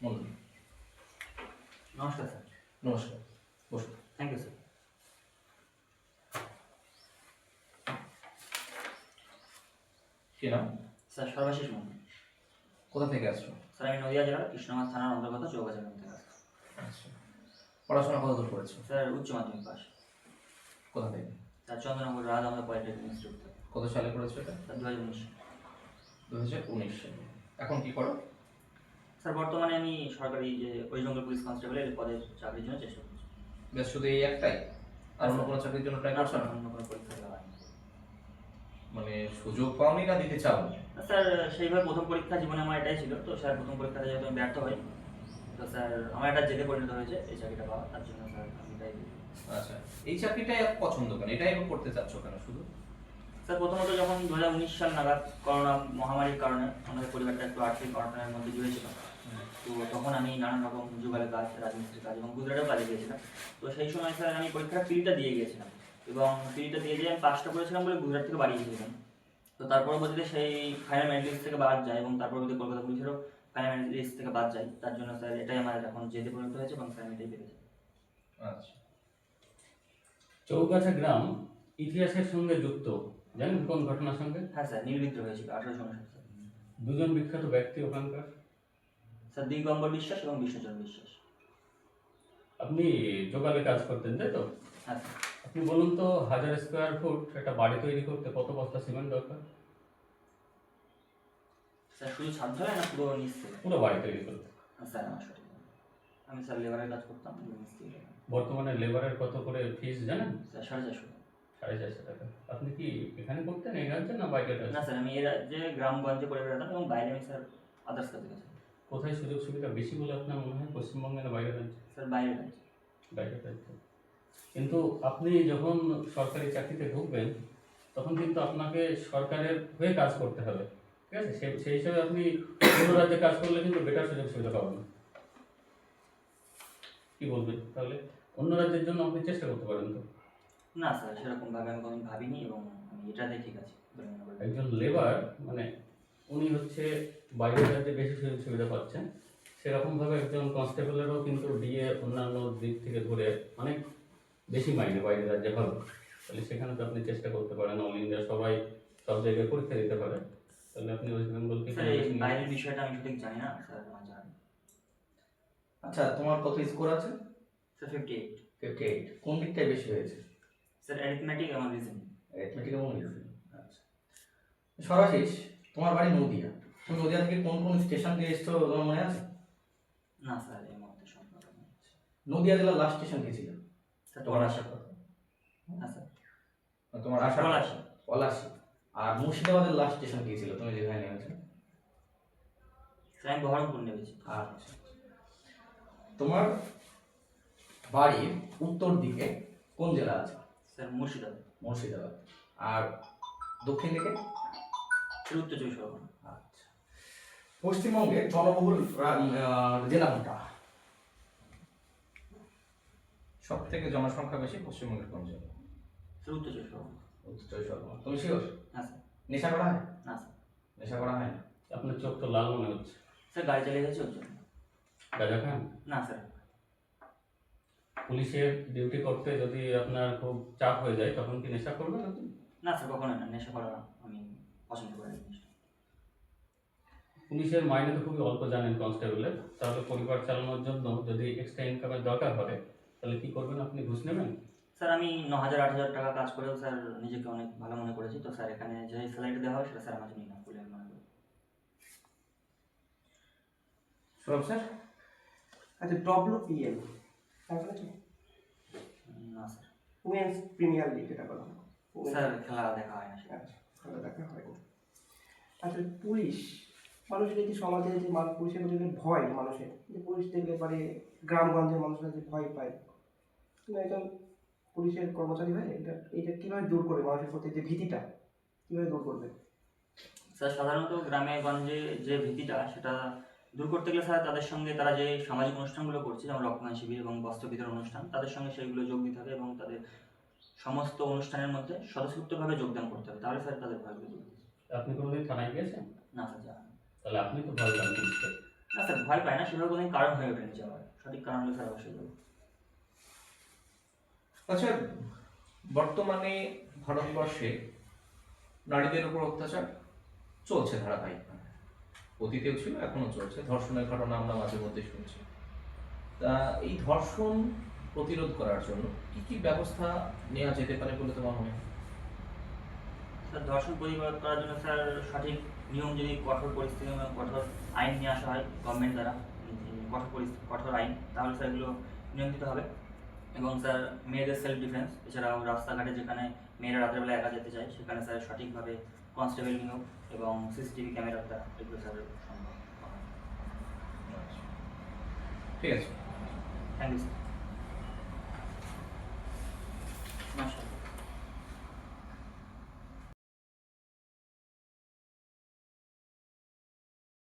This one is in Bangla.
মন্ডল। নমস্কার স্যার। নমস্কার, বসুন। Thank you sir. কি নাম? স্যার সর্বশেষ মন্ডল। কোথা থেকে আসছো? স্যার আমি নদিয়া জেলার কৃষ্ণগঞ্জ থানার অন্তর্গত চৌগাছা গ্রাম থেকে আসছি। আচ্ছা, পড়াশোনা কত দূর করেছো? স্যার উচ্চ মাধ্যমিক পাস। কোথা থেকে? স্যার চন্দ্রনগর রাজা পলিটেকনিক ইনস্টিটিউট থেকে। কত সালে করেছো এটা? স্যার 2019। 2019 সালে। এখন কি করো? স্যার বর্তমানে আমি সরকারি যে ওয়েস্ট বেঙ্গল পুলিশ কনস্টেবলের পদের চাকরির জন্য চেষ্টা করছি। বেশ, শুধু এই একটাই? আর অন্য কোনো চাকরির জন্য ট্রাই করছো না? অন্য কোনো পরীক্ষা দেওয়া হয়নি। মানে সুযোগ পাওনি না দিতে চাও? স্যার সেইভাবে প্রথম পরীক্ষা জীবনে আমার এটাই ছিল, তো স্যার প্রথম পরীক্ষাতে যেহেতু আমি ব্যর্থ হই, তো স্যার আমার একটা জেদে পরিণত হয়েছে এই চাকরিটা পাওয়া, তার জন্য স্যার আমি এটাই দিই। আচ্ছা, এই চাকরিটাই এত পছন্দ কেন? এটাই করতে চাচ্ছ কেন শুধু? স্যার প্রথমত যখন 2019 সাল নাগাদ করোনা মহামারীর কারণে আমাদের পরিবারটা একটু আর্থিক অনটনের মধ্যে জুড়েছিল, তো তখন আমি নানান রকম যুগালের কাজ, রাজমিস্ত্রির কাজ এবং গুজরাটেও কাজে গিয়েছিলাম। তো সেই সময় স্যার আমি পরীক্ষার ফিটা দিয়ে গিয়েছিলাম এবং ফিটা দিয়ে আমি পাসটা করেছিলাম বলে গুজরাট থেকে বাড়ি গিয়েছিলাম। তো তার পরবর্তীতে সেই ফাইনাল মেরিট লিস্ট থেকে বাদ যায় এবং তার পরবর্তীতে কলকাতা পুলিশেরও ফাইনাল মেরিট লিস্ট থেকে বাদ যায়। তার জন্য স্যার এটাই আমার এখন জেদে পরিণত হয়েছে এবং স্যার আমি এটাই পেরেছি। আচ্ছা, চৌগাছা গ্রাম ইতিহাসের সঙ্গে যুক্ত, জানেন কোন ঘটনার সঙ্গে? হ্যাঁ স্যার, নীলবিদ্রোহ হয়েছিল 1859 সালে। দুজন বিখ্যাত ব্যক্তি ওখানকার। স্যার দিগম্বর বিশ্বাস এবং বিষ্ণুচন্দ্র বিশ্বাস। আপনি যোগালে কাজ করতেন, তাই তো? হ্যাঁ স্যার। আপনি বলুন তো, 1000 স্কোয়ার ফুট একটা বাড়ি তৈরি করতে কত বস্তা সিমেন্ট দরকার? স্যার শুধু ছাদ ঢালাই না পুরো নিচ থেকে? পুরো বাড়ি তৈরি করতে। স্যার আমার সঠিক জানা নেই। আমি স্যার লেবারের কাজ করতাম, মিস্ত্রি। বর্তমানে লেবারের কত করে ফিস জানেন? স্যার 450 টাকা। 450 টাকা। আপনি কি এখানে করতেন এই রাজ্যে না বাইরে না রাজ্যে? স্যার, আমি এই রাজ্যে গ্রামগঞ্জে করে বেড়াতাম এবং বাইরে আমি স্যার আদার্স কাজে গেছি। কোথায় সুযোগ সুবিধা বেশি বলে আপনার মনে হয়, পশ্চিমবঙ্গে না বাইরে রাজ্যে? স্যার বাইরে রাজ্যে। বাইরে রাজ্যে। কিন্তু আপনি যখন সরকারি চাকরিতে ঢুকবেন তখন কিন্তু আপনাকে সরকারের হয়ে কাজ করতে হবে, ঠিক আছে? সেই হিসাবে আপনি অন্য রাজ্যে কাজ করলে কিন্তু বেটার সুযোগ সুবিধা পাবেন। কি বলবেন তাহলে? অন্য রাজ্যের জন্য আপনি চেষ্টা করতে পারেন তো। না স্যার, সেরকমভাবে আমি কখনো ভাবিনি এবং আমি এটাতে ঠিক আছে বলে মনে করি। একজন লেবার মানে উনি হচ্ছে বাইরের রাজ্যে বেশি সুযোগ সুবিধা পাচ্ছেন, সেরকমভাবে একজন কনস্টেবলেরও কিন্তু ডিএ অন্যান্য দিক থেকে ধরে অনেক বেশি মাইনে বাইরের রাজ্যে হবে। তাহলে সেখানে তো আপনি চেষ্টা করতে পারেন, অল ইন্ডিয়া সবাই সব জায়গায় পরীক্ষা দিতে পারে, তাহলে আপনি ওয়েস্ট বেঙ্গল থেকে স্যার এই বাইরের বিষয়টা আমি সঠিক জানি না স্যার, আমার জানা নেই। আচ্ছা, তোমার কত স্কোর আছে? স্যার 58। 58। কোন দিকটায় বেশি হয়েছে? স্যার অ্যারিথমেটিক এবং রিজনিং। অ্যাথলেটিক এবং রিজনিং। আচ্ছা, সর্বশেষ তোমার বাড়ি নদিয়া। তুমি নদিয়া থেকে কোন কোন স্টেশন দিয়ে এসছো তোমার মনে আছে? না স্যার, এই মুহূর্তে সম্ভব না। নদিয়া জেলার লাস্ট স্টেশন কি ছিল? স্যার তোমার পলাশি। আসার কথা? হ্যাঁ স্যার, তোমার আসার পলাশি। পলাশি। আর মুর্শিদাবাদের লাস্ট স্টেশন কি ছিল তুমি যেখানে নেমেছো? স্যার আমি বহরমপুর নেমেছি। আচ্ছা, তোমার বাড়ির উত্তর দিকে কোন জেলা আছে? স্যার মুর্শিদাবাদ। মুর্শিদাবাদ। আর দক্ষিণ দিকে? স্যার উত্তর 24 পরগনা। আচ্ছা, পশ্চিমবঙ্গের জনবহুল জেলা কোনটা? সব থেকে জনসংখ্যা বেশি পশ্চিমবঙ্গের কোন জেলা? স্যার উত্তর 24 পরগনা। উত্তর চব্বিশ পরগনা। তুমি শিওর? হ্যাঁ স্যার। নেশা করা হয়? না স্যার। নেশা করা হয় না? আপনার চোখ তো লাল মনে হচ্ছে। স্যার গাড়ি চালিয়ে গেছে ওর জন্য। গাঁজা খান? না স্যার। পুলিশের ডিউটি করতে যদি আপনার খুব চাপ হয়ে যায় তখন কি নেশা করবেন আপনি? না স্যার, কখনো না, নেশা করা আমি পছন্দ করি না জিনিসটা। পুলিশের মাইনে তো খুবই অল্প জানেন কনস্টেবলের, তাহলে পরিবার চালানোর জন্য যদি এক্সট্রা ইনকামের দরকার হয় তাহলে কি করবেন আপনি? ঘুষ নেবেন? স্যার আমি 9,000-8,000 টাকা কাজ করেও স্যার নিজেকে অনেক ভালো মনে করেছি, তো স্যার এখানে যে স্যালারিটা দেওয়া হয় সেটা স্যার আমার জন্য না বলে আমি মনে করি। সৌরভ স্যার? আচ্ছা, WPL তারপরে কি না স্যার। উমেন্স প্রিমিয়ার লিগ এটা বলা হয়। স্যার খেলা দেখা হয় না সেটা। আচ্ছা, ভালো দেখা হয়নি। আচ্ছা, পুলিশ মানুষের এই যে সমাজে যে পুলিশের প্রতি যে ভয়, মানুষের যে পুলিশ দেখলে পরে গ্রামগঞ্জের মানুষরা যে ভয় পায়, তুমি একজন পুলিশের কর্মচারী হয়ে এটা কীভাবে দূর করবে? মানুষের প্রতি যে ভীতিটা কীভাবে দূর করবে? স্যার সাধারণত গ্রামে গঞ্জে যে ভীতিটা সেটা দূর করতে গেলে স্যার তাদের সঙ্গে তারা যে সামাজিক অনুষ্ঠানগুলো করছে, যেমন রক্তদান শিবির এবং বস্ত্র বিতরণ অনুষ্ঠান, তাদের সঙ্গে সেইগুলো যোগ দিতে হবে এবং তাদের সমস্ত অনুষ্ঠানের মধ্যে স্বতঃস্ফূর্তভাবে যোগদান করতে হবে, তাহলে স্যার তাদের ভয়গুলো দূর হবে। আপনি কোনোদিন থানায় গিয়েছেন? না স্যার, জানা নেই। তাহলে আপনি তো ভয় পান পুলিশকে। না না স্যার, ভয় পায় না, সেভাবে কোনো কারণ হয়ে ওঠেনি যে আমার সঠিক কারণ হলে স্যার অবশ্যই যাবো। আচ্ছা, বর্তমানে ভারতবর্ষে নারীদের উপর অত্যাচার চলছে ধারাবাহিকভাবে, অতীতেও ছিল, এখনো চলছে। ধর্ষণের ঘটনা আমরা মাঝে মধ্যে শুনছি। তা এই ধর্ষণ প্রতিরোধ করার জন্য কি কি ব্যবস্থা নেওয়া যেতে পারে বলে তোমার মনে হয়? স্যার, ধর্ষণ প্রতিবাদ করার জন্য স্যার সঠিক নিয়ম, যদি কঠোর পরিস্থিতি এবং কঠোর আইন নিয়ে আসা হয় গভর্নমেন্ট দ্বারা, কঠোর আইন, তাহলে স্যার এগুলো নিয়ন্ত্রিত হবে। এবং স্যার মেয়েদের সেলফ ডিফেন্স, এছাড়াও রাস্তাঘাটে যেখানে মেয়েরা রাতের বেলা একা যেতে চায় সেখানে স্যার সঠিকভাবে কনস্টেবল নিয়োগ এবং সিসিটিভি ক্যামেরার দ্বারা এগুলো স্যার সম্ভব। ঠিক আছে। Thank you sir.